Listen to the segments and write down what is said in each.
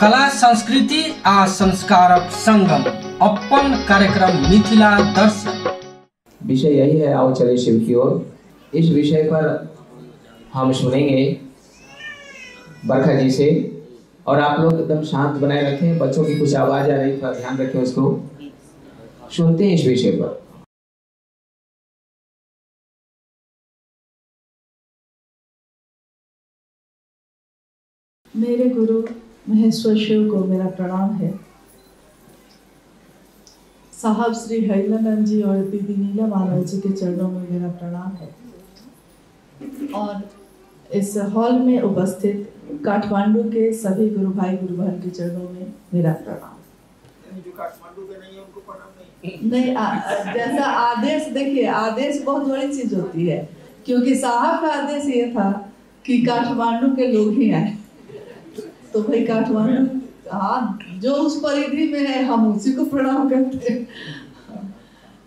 कला संस्कृति आ संस्कारक संगम अपन कार्यक्रम मिथिला दर्शन। विषय यही है, आओ चले शिव की ओर। इस विषय पर हम सुनेंगे बरखा जी से, और आप लोग एकदम शांत बनाए रखें। बच्चों की कुछ आवाज आ रही, थोड़ा ध्यान रखें उसको। सुनते हैं इस विषय पर। मेरे गुरु महेश्वर शिव को मेरा प्रणाम है। साहब श्री हरिलानंद जी और दीदी नीला मानव जी के चरणों में मेरा प्रणाम है, और इस हॉल में उपस्थित काठमांडू के सभी गुरु भाई गुरु बहन के चरणों में मेरा प्रणाम। जो काठमांडू के नहीं है उनको प्रणाम नहीं, जैसा आदेश, देखिए आदेश बहुत बड़ी चीज होती है, क्योंकि साहब का आदेश ये था कि काठमांडू के लोग ही आए, तो भाई काठमांडू, हाँ, जो उस परिधि में है हम उसी को प्रणाम करते हैं।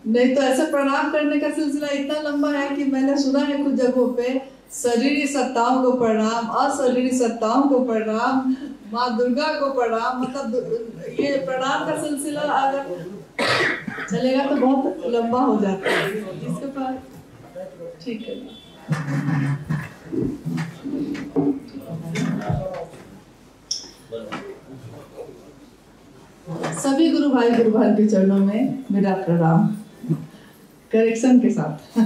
नहीं तो ऐसे प्रणाम करने का सिलसिला इतना लंबा है कि मैंने सुना है कुछ जगहों पे शरीरी सत्ताओं को प्रणाम, अशरीरी सत्ताओं को प्रणाम, माँ दुर्गा को प्रणाम, मतलब ये प्रणाम का सिलसिला अगर चलेगा तो बहुत लंबा हो जाता है। इसके बाद ठीक है। सभी गुरु भाई गुरु बहन के चरणों में मेरा प्रणाम, करेक्शन के साथ।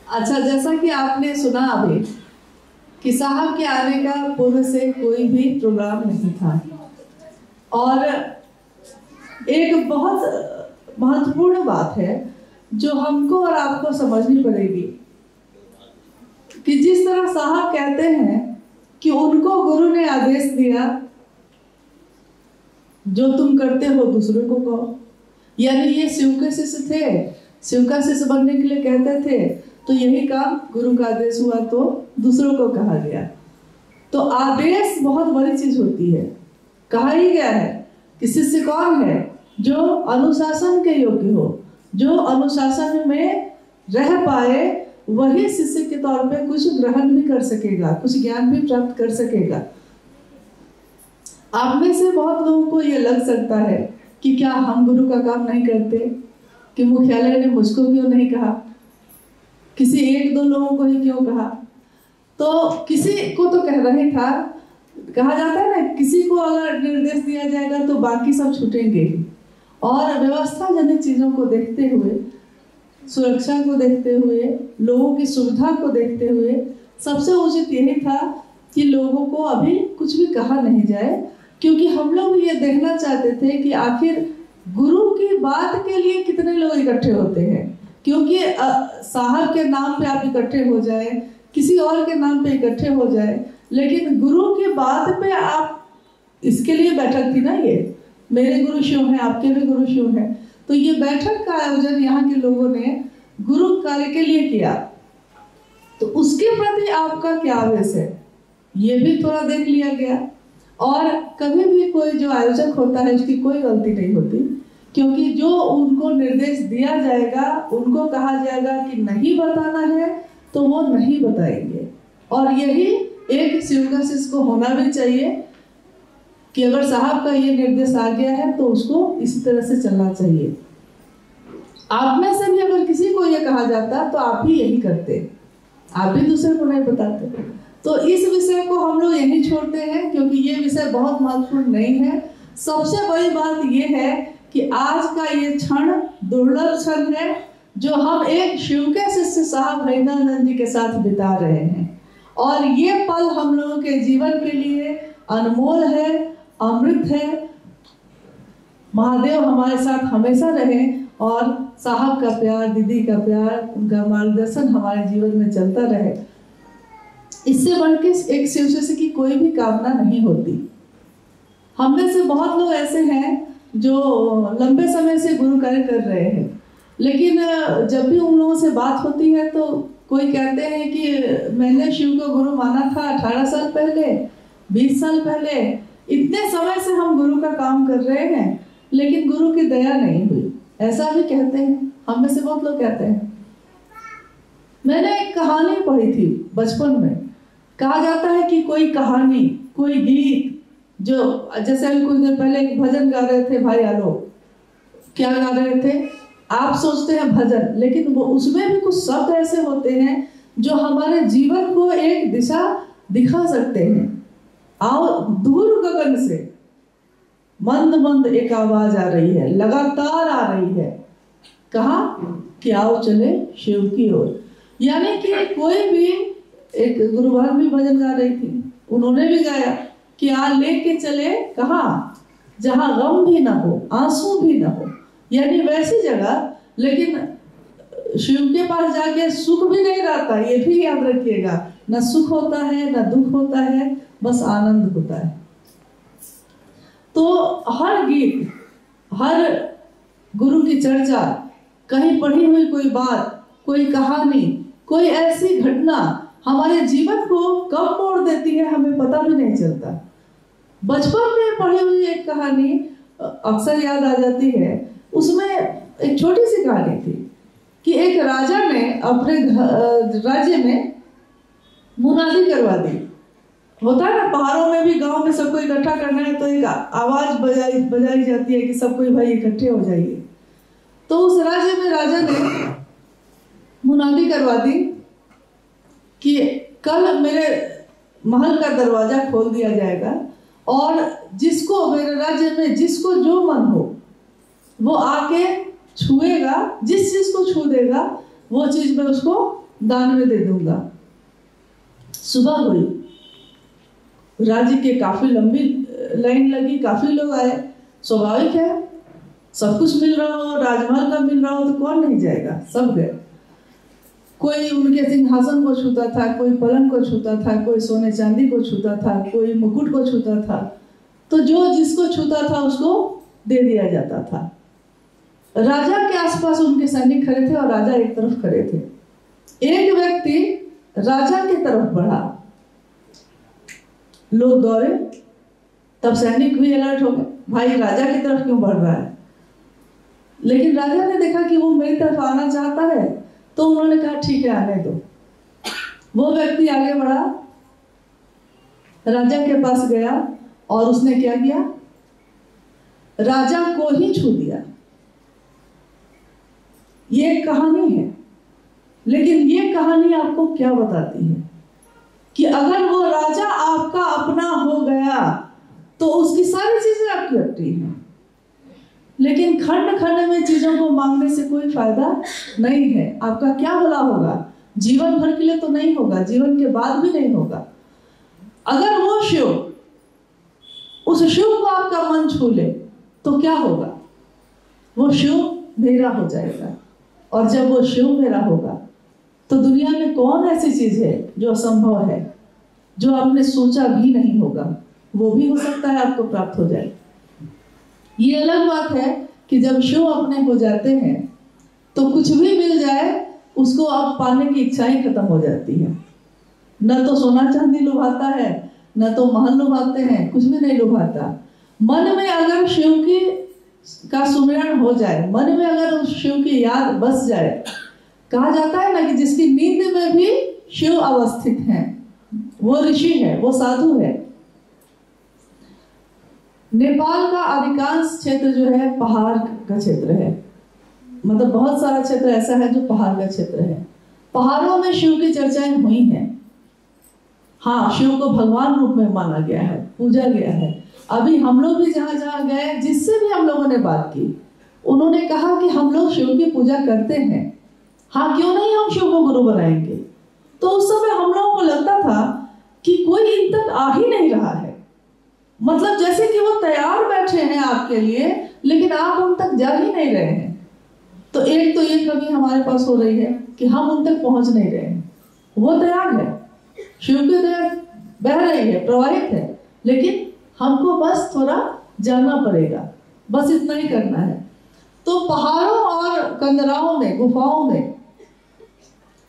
अच्छा, जैसा कि आपने सुना अभी कि साहब के आने का पूर्व से कोई भी प्रोग्राम नहीं था, और एक बहुत महत्वपूर्ण बात है जो हमको और आपको समझनी पड़ेगी कि जिस तरह साहब कहते हैं कि उनको गुरु ने आदेश दिया, जो तुम करते हो दूसरों को कहो, यानी ये शिव के शिष्य थे, शिव का शिष्य बनने के लिए कहते थे, तो यही काम गुरु का आदेश हुआ तो दूसरों को कहा गया। तो आदेश बहुत बड़ी चीज होती है। कहा ही गया है कि शिष्य कौन है? जो अनुशासन के योग्य हो, जो अनुशासन में रह पाए, वही शिष्य के तौर पे कुछ ग्रहण भी कर सकेगा, कुछ ज्ञान भी प्राप्त कर सकेगा। आप में से बहुत लोगों को ये लग सकता है कि क्या हम गुरु का काम नहीं करते, कि मुख्यालय ने मुझको क्यों नहीं कहा, किसी एक दो लोगों को ही क्यों कहा। तो किसी को तो कह रहे था, कहा जाता है ना, किसी को अगर निर्देश दिया जाएगा तो बाकी सब छूटेंगे ही। और व्यवस्था जनित चीजों को देखते हुए, सुरक्षा को देखते हुए, लोगों की सुविधा को देखते हुए सबसे उचित यही था कि लोगों को अभी कुछ भी कहा नहीं जाए, क्योंकि हम लोग ये देखना चाहते थे कि आखिर गुरु की बात के लिए कितने लोग इकट्ठे होते हैं। क्योंकि साहब के नाम पे आप इकट्ठे हो जाए, किसी और के नाम पे इकट्ठे हो जाए, लेकिन गुरु की बात पे आप, इसके लिए बैठक थी ना, ये मेरे गुरु शिव हैं, आपके भी गुरु शिव हैं, तो ये बैठक का आयोजन यहाँ के लोगों ने गुरु कार्य के लिए किया, तो उसके प्रति आपका क्या आवेश है, ये भी थोड़ा देख लिया गया। और कभी भी कोई जो आयोजक होता है उसकी कोई गलती नहीं होती, क्योंकि जो उनको निर्देश दिया जाएगा, उनको कहा जाएगा कि नहीं बताना है तो वो नहीं बताएंगे। और यही एक शिव का शिष्य को होना भी चाहिए कि अगर साहब का ये निर्देश आ गया है तो उसको इसी तरह से चलना चाहिए। आप में से भी अगर किसी को ये कहा जाता तो आप भी यही करते, आप भी दूसरे को नहीं बताते। तो इस विषय को हम लोग यही छोड़ते हैं, क्योंकि ये विषय बहुत महत्वपूर्ण नहीं है। सबसे बड़ी बात ये है कि आज का ये क्षण दुर्लभ क्षण है, जो हम एक शिव के शिष्य साहब हरिलानंद जी के साथ बिता रहे हैं, और ये पल हम लोगों के जीवन के लिए अनमोल है, अमृत है। महादेव हमारे साथ हमेशा रहे, और साहब का प्यार, दीदी का प्यार, उनका मार्गदर्शन हमारे जीवन में चलता रहे। इससे बढ़ के एक शिव शिष्य की कोई भी कामना नहीं होती। हम में से बहुत लोग ऐसे हैं जो लंबे समय से गुरु कार्य कर रहे हैं, लेकिन जब भी उन लोगों से बात होती है तो कोई कहते हैं कि मैंने शिव को गुरु माना था 18 साल पहले, 20 साल पहले, इतने समय से हम गुरु का काम कर रहे हैं, लेकिन गुरु की दया नहीं हुई, ऐसा भी कहते हैं। हम में से बहुत लोग कहते हैं। मैंने एक कहानी पढ़ी थी बचपन में, कहा जाता है कि कोई कहानी, कोई गीत, जो जैसे अभी कुछ देर पहले एक भजन गा रहे थे भाई आलोक, क्या गा रहे थे? आप सोचते हैं भजन, लेकिन वो उसमें भी कुछ शब्द ऐसे होते हैं जो हमारे जीवन को एक दिशा दिखा सकते हैं। आओ दूर गगन से मंद मंद एक आवाज आ रही है, लगातार आ रही है, कहा कि आओ चले शिव की ओर। यानी कि कोई भी, एक गुरुवार भी भजन गा रही थी, उन्होंने भी गाया कि आ लेके चले कहा जहां गम भी ना हो, आंसू भी ना हो, यानी वैसी जगह। लेकिन शिव के पास जाके सुख भी नहीं रहता, ये भी याद रखिएगा, न सुख होता है न दुख होता है, बस आनंद होता है। तो हर गीत, हर गुरु की चर्चा, कहीं पढ़ी हुई कोई बात, कोई कहानी, कोई ऐसी घटना हमारे जीवन को कब मोड़ देती है हमें पता भी नहीं चलता। बचपन में पढ़ी हुई एक कहानी अक्सर याद आ जाती है। उसमें एक छोटी सी कहानी थी कि एक राजा ने अपने राज्य में मुनादी करवा दी। होता है ना, पहाड़ों में भी, गांव में सबको इकट्ठा करना है तो एक आवाज बजाई जाती है कि सब कोई भाई इकट्ठे हो जाइए। तो उस राज्य में राजा ने मुनादी करवा दी कि कल मेरे महल का दरवाजा खोल दिया जाएगा और जिसको, मेरे राज्य में जिसको जो मन हो वो आके छुएगा, जिस चीज को छू देगा वो चीज मैं उसको दान में दे दूंगा। सुबह हुई, राज्य के काफी लंबी लाइन लगी, काफी लोग आए। स्वाभाविक है, सब कुछ मिल रहा हो, राजमहल का मिल रहा हो तो कौन नहीं जाएगा, सब गए। कोई उनके सिंहासन को छूता था, कोई पलंग को छूता था, कोई सोने चांदी को छूता था, कोई मुकुट को छूता था। तो जो जिसको छूता था उसको दे दिया जाता था। राजा के आसपास उनके सैनिक खड़े थे और राजा एक तरफ खड़े थे। एक व्यक्ति राजा की तरफ बढ़ा, लोग दौड़े, तब सैनिक भी अलर्ट हो गए, भाई राजा की तरफ क्यों बढ़ रहा है? लेकिन राजा ने देखा कि वो मेरी तरफ आना चाहता है तो उन्होंने कहा ठीक है आने दो। वो व्यक्ति आगे बढ़ा, राजा के पास गया और उसने क्या किया? राजा को ही छू दिया। ये एक कहानी है, लेकिन ये कहानी आपको क्या बताती है कि अगर वो राजा आपका अपना हो गया तो उसकी सारी चीजें आपकी अपनी हैं। लेकिन खंड खंड में चीजों को मांगने से कोई फायदा नहीं है। आपका क्या भला होगा? जीवन भर के लिए तो नहीं होगा, जीवन के बाद भी नहीं होगा। अगर वो शिव, उस शिव को आपका मन छू ले तो क्या होगा? वो शिव मेरा हो जाएगा। और जब वो शिव मेरा होगा तो दुनिया में कौन ऐसी चीज है जो असंभव है, जो आपने सोचा भी नहीं होगा, वो भी हो सकता है आपको प्राप्त हो जाए। ये अलग बात है कि जब शिव अपने हो जाते हैं तो कुछ भी मिल जाए उसको अब पाने की इच्छा ही खत्म हो जाती है। न तो सोना चांदी लुभाता है, न तो महल लुभाते हैं, कुछ भी नहीं लुभाता। मन में अगर शिव की का सुमिरन हो जाए, मन में अगर उस शिव की याद बस जाए, कहा जाता है ना कि जिसकी नींद में भी शिव अवस्थित है वो ऋषि है, वो साधु है। नेपाल का अधिकांश क्षेत्र जो है पहाड़ का क्षेत्र है, मतलब बहुत सारा क्षेत्र ऐसा है जो पहाड़ का क्षेत्र है। पहाड़ों में शिव की चर्चाएं हुई हैं। हाँ, शिव को भगवान रूप में माना गया है, पूजा गया है। अभी हम लोग भी जहां जहां गए, जिससे भी हम लोगों ने बात की, उन्होंने कहा कि हम लोग शिव की पूजा करते हैं। हाँ, क्यों नहीं हम शिव को गुरु बनाएंगे। तो उस समय हम लोगों को लगता था कि कोई इन तक आ ही नहीं रहा है, मतलब जैसे कि वो तैयार बैठे हैं आपके लिए, लेकिन आप उन तक जा ही नहीं रहे हैं। तो एक तो ये कमी हमारे पास हो रही है कि हम उन तक पहुंच नहीं रहे हैं। वो तैयार है, शिव की दया बह रही है, प्रवाहित है, लेकिन हमको बस थोड़ा जाना पड़ेगा, बस इतना ही करना है। तो पहाड़ों और कंदराओं में, गुफाओं में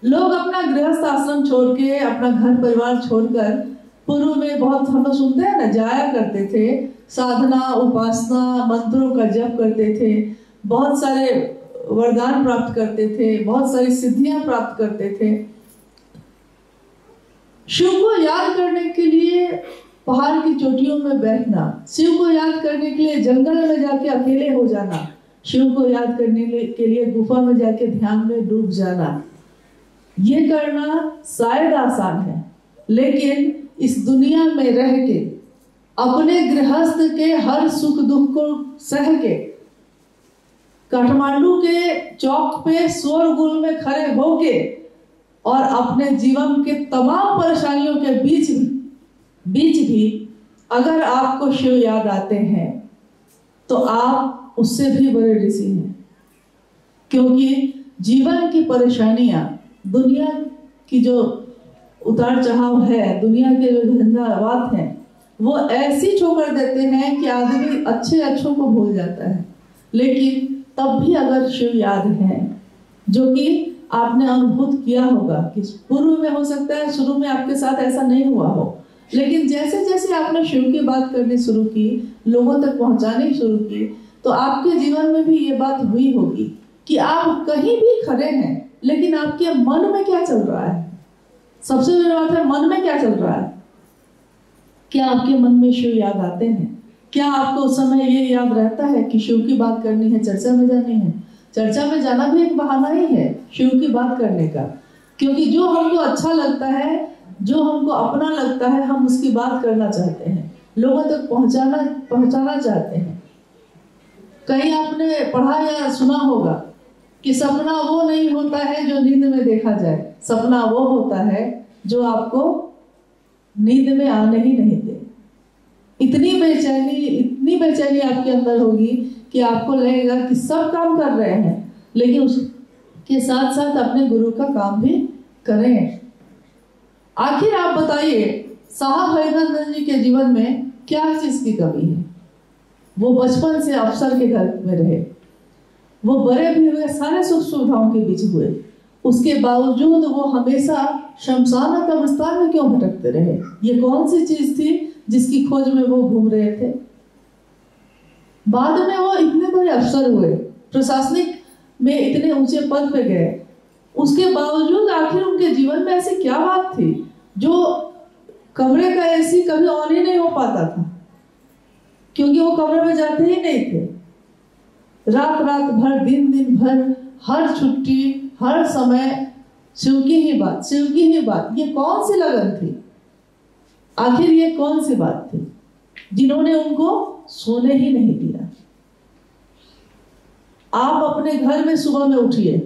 लोग अपना गृहस्थ आश्रम छोड़ के, अपना घर परिवार छोड़कर, पूर्व में बहुत हम लोग सुनते हैं ना, जाया करते थे, साधना, उपासना, मंत्रों का जप करते थे, बहुत सारे वरदान प्राप्त करते थे, बहुत सारी सिद्धियां प्राप्त करते थे। शिव को याद करने के लिए पहाड़ की चोटियों में बैठना, शिव को याद करने के लिए जंगल में जाके अकेले हो जाना, शिव को याद करने के लिए गुफा में जाके ध्यान में डूब जाना, ये करना शायद आसान है, लेकिन इस दुनिया में रह के अपने गृहस्थ के हर सुख दुख को सह के काठमांडू के चौक पे शोरगुल में खड़े होके और अपने जीवन के तमाम परेशानियों के बीच भी अगर आपको शिव याद आते हैं तो आप उससे भी बड़े ऋषि हैं, क्योंकि जीवन की परेशानियां, दुनिया की जो उतार चढ़ाव है, दुनिया के जो झंझावात हैं, वो ऐसी ठोकर देते हैं कि आदमी अच्छे अच्छों को भूल जाता है। लेकिन तब भी अगर शिव याद है, जो कि आपने अनुभूत किया होगा कि पूर्व में हो सकता है शुरू में आपके साथ ऐसा नहीं हुआ हो, लेकिन जैसे जैसे आपने शिव की बात करनी शुरू की, लोगों तक पहुंचानी शुरू की, तो आपके जीवन में भी ये बात हुई होगी कि आप कहीं भी खड़े हैं, लेकिन आपके मन में क्या चल रहा है। सबसे बड़ी बात है, मन में क्या चल रहा है। क्या आपके मन में शिव याद आते हैं? क्या आपको उस समय ये याद रहता है कि शिव की बात करनी है, चर्चा में जानी है? चर्चा में जाना भी एक बहाना ही है शिव की बात करने का, क्योंकि जो हमको अच्छा लगता है, जो हमको अपना लगता है, हम उसकी बात करना चाहते हैं, लोगों तक पहुंचाना चाहते हैं। कहीं आपने पढ़ा या सुना होगा कि सपना वो नहीं होता है जो नींद में देखा जाए, सपना वो होता है जो आपको नींद में आने ही नहीं दे। इतनी बेचैनी आपके अंदर होगी कि आपको लगेगा कि सब काम कर रहे हैं, लेकिन उसके साथ साथ अपने गुरु का काम भी करें। आखिर आप बताइए, साहब हरिनंदन जी के जीवन में क्या चीज की कमी है? वो बचपन से अफसर के घर में रहे, वो बड़े भी हुए, सारे सुख सुविधाओं के बीच हुए, उसके बावजूद वो हमेशा शमशान कब्रिस्तान में क्यों भटकते रहे? ये कौन सी चीज थी जिसकी खोज में वो घूम रहे थे? बाद में वो इतने बड़े अफसर हुए, प्रशासनिक में इतने ऊंचे पद पे गए, उसके बावजूद आखिर उनके जीवन में ऐसी क्या बात थी जो कमरे का एसी कभी ऑन ही नहीं हो पाता था? क्योंकि वो कमरे में जाते ही नहीं थे। रात रात भर, दिन भर, हर छुट्टी, हर समय शिव की ही बात। ये कौन सी लगन थी? आखिर ये कौन सी बात थी जिन्होंने उनको सोने ही नहीं दिया? आप अपने घर में सुबह में उठिए,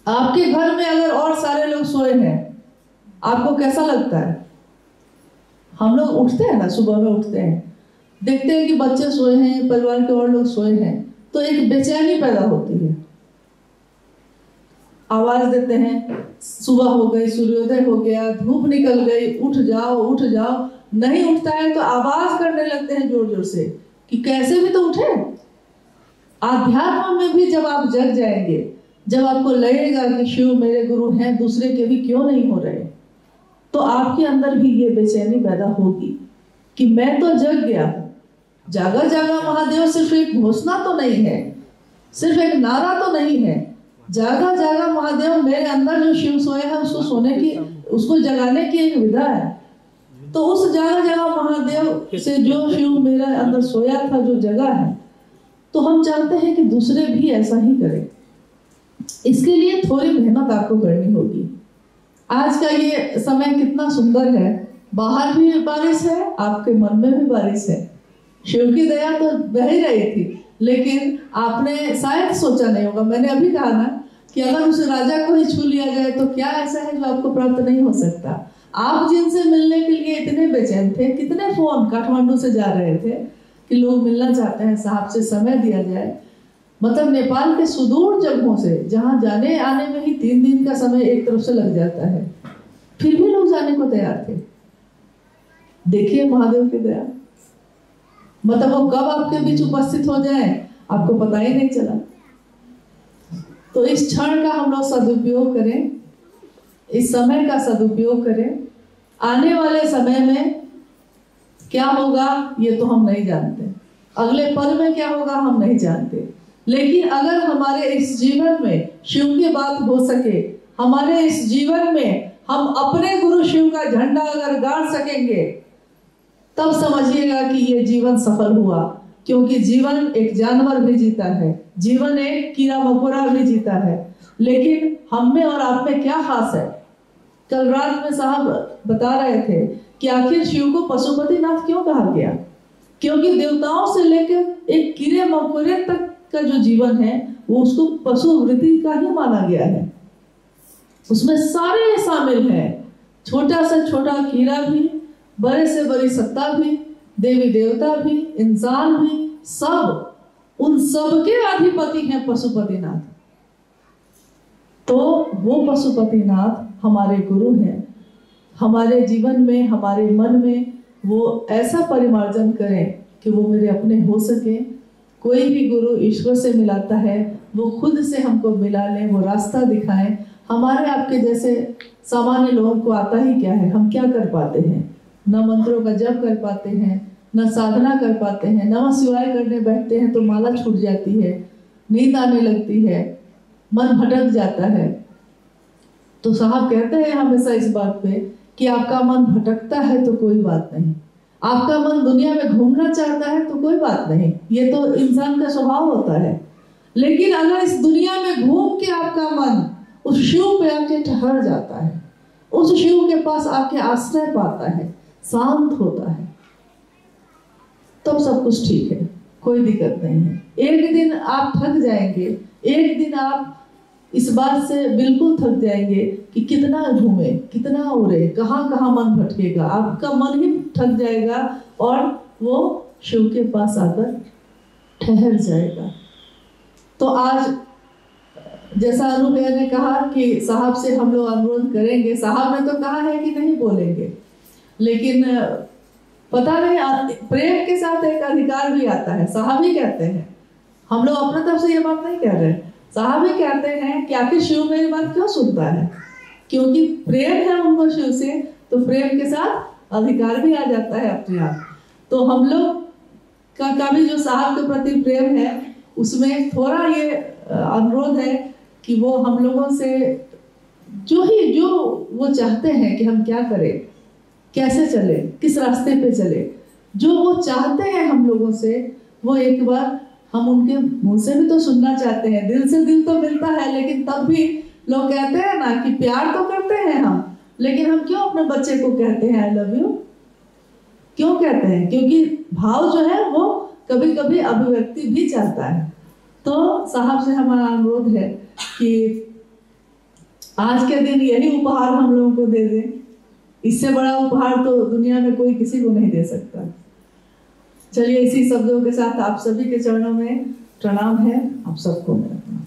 आपके घर में अगर और सारे लोग सोए हैं, आपको कैसा लगता है? हम लोग उठते हैं ना, सुबह में उठते हैं, देखते हैं कि बच्चे सोए हैं, परिवार के और लोग सोए हैं, तो एक बेचैनी पैदा होती है। आवाज देते हैं, सुबह हो गई, सूर्योदय हो गया, धूप निकल गई, उठ जाओ। नहीं उठता है तो आवाज करने लगते हैं जोर जोर से कि कैसे भी तो उठे। आध्यात्म में भी जब आप जग जाएंगे, जब आपको लगेगा कि शिव मेरे गुरु हैं, दूसरे के भी क्यों नहीं हो रहे, तो आपके अंदर भी ये बेचैनी पैदा होगी कि मैं तो जग गया हूं। जागा जागा महादेव सिर्फ एक घोषणा तो नहीं है, सिर्फ एक नारा तो नहीं है। जागा जागा महादेव, मेरे अंदर जो शिव सोया है उसको जगाने की एक विधा है। तो उस जागा जागा महादेव से जो शिव मेरे अंदर सोया था, जो जगा है, तो हम चाहते हैं कि दूसरे भी ऐसा ही करें। इसके लिए थोड़ी मेहनत आपको करनी होगी। आज का ये समय कितना सुंदर है, बाहर भी बारिश है, आपके मन में भी बारिश है। शिव की दया तो बह ही रही थी, लेकिन आपने शायद सोचा नहीं होगा, मैंने अभी कहा ना कि अगर उस राजा को ही छू लिया जाए तो क्या ऐसा है जो आपको प्राप्त नहीं हो सकता। आप जिनसे मिलने के लिए इतने बेचैन थे, कितने फोन काठमांडू से जा रहे थे कि लोग मिलना चाहते हैं, साहब से समय दिया जाए। मतलब नेपाल के सुदूर जगहों से, जहां जाने आने में ही 3 दिन का समय एक तरफ से लग जाता है, फिर भी लोग जाने को तैयार थे। देखिए महादेव की दया, मतलब वो कब आपके बीच उपस्थित हो जाए आपको पता ही नहीं चला। तो इस क्षण का हम लोग सदुपयोग करें, इस समय का सदुपयोग करें। आने वाले समय में क्या होगा ये तो हम नहीं जानते, अगले पल में क्या होगा हम नहीं जानते, लेकिन अगर हमारे इस जीवन में शिव की बात हो सके, हमारे इस जीवन में हम अपने गुरु शिव का झंडा अगर गाड़ सकेंगे, तब समझिएगा कि ये जीवन सफल हुआ। क्योंकि जीवन एक जानवर भी जीता है, जीवन एक कीड़ा मकोड़ा भी जीता है, लेकिन हम में और आप में क्या खास है? कल रात में साहब बता रहे थे कि आखिर शिव को पशुपतिनाथ क्यों कहा गया? क्योंकि देवताओं से लेकर एक कीड़े मकोड़े तक का जो जीवन है वो उसको पशु वृत्ति का ही माना गया है। उसमें सारे शामिल हैं, छोटा से छोटा कीड़ा भी, बड़े से बड़ी सत्ता भी, देवी देवता भी, इंसान भी, सब, उन सब के अधिपति हैं पशुपतिनाथ। तो वो पशुपतिनाथ हमारे गुरु हैं। हमारे जीवन में, हमारे मन में वो ऐसा परिमार्जन करें कि वो मेरे अपने हो सके। कोई भी गुरु ईश्वर से मिलाता है, वो खुद से हमको मिला ले, वो रास्ता दिखाएं। हमारे आपके जैसे सामान्य लोगों को आता ही क्या है? हम क्या कर पाते हैं? न मंत्रों का जप कर पाते हैं, न साधना कर पाते हैं, नमः शिवाय करने बैठते हैं तो माला छूट जाती है, नींद आने लगती है, मन भटक जाता है। तो साहब कहते हैं हमेशा इस बात पे कि आपका मन भटकता है तो कोई बात नहीं, आपका मन दुनिया में घूमना चाहता है तो कोई बात नहीं, ये तो इंसान का स्वभाव होता है। लेकिन अगर इस दुनिया में घूम के आपका मन उस शिव पे आके ठहर जाता है, उस शिव के पास आके आश्रय पाता है, शांत होता है, तब सब कुछ ठीक है, कोई दिक्कत नहीं है। एक दिन आप थक जाएंगे, एक दिन आप इस बात से बिल्कुल थक जाएंगे कि कितना घूमे, कितना उड़े, कहाँ कहाँ मन भटकेगा, आपका मन ही थक जाएगा और वो शिव के पास आकर ठहर जाएगा। तो आज जैसा अनु भैया ने कहा कि साहब से हम लोग अनुरोध करेंगे, साहब ने तो कहा है कि नहीं बोलेंगे, लेकिन पता नहीं प्रेम के साथ एक अधिकार भी आता है। साहब ही कहते हैं, हम लोग अपने तरफ से ये बात नहीं कह रहे, साहब ही कहते हैं कि आखिर शिव मेरी बात क्यों सुनता है? क्योंकि प्रेम है उनको शिव से, तो प्रेम के साथ अधिकार भी आ जाता है अपने आप। तो हम लोग का भी जो साहब के प्रति प्रेम है उसमें थोड़ा ये अनुरोध है कि वो हम लोगों से जो वो चाहते हैं कि हम क्या करें, कैसे चले, किस रास्ते पे चले, जो वो चाहते हैं हम लोगों से, वो एक बार हम उनके मुंह से भी तो सुनना चाहते हैं। दिल से दिल तो मिलता है, लेकिन तब भी लोग कहते हैं ना कि प्यार तो करते हैं हम, लेकिन हम क्यों अपने बच्चे को कहते हैं आई लव यू? क्यों कहते हैं? क्योंकि भाव जो है वो कभी कभी अभिव्यक्ति भी चाहता है। तो साहब से हमारा अनुरोध है कि आज के दिन यही उपहार हम लोगों को दे दें। इससे बड़ा उपहार तो दुनिया में कोई किसी को नहीं दे सकता। चलिए इसी शब्दों के साथ आप सभी के चरणों में प्रणाम है, आप सबको मेरा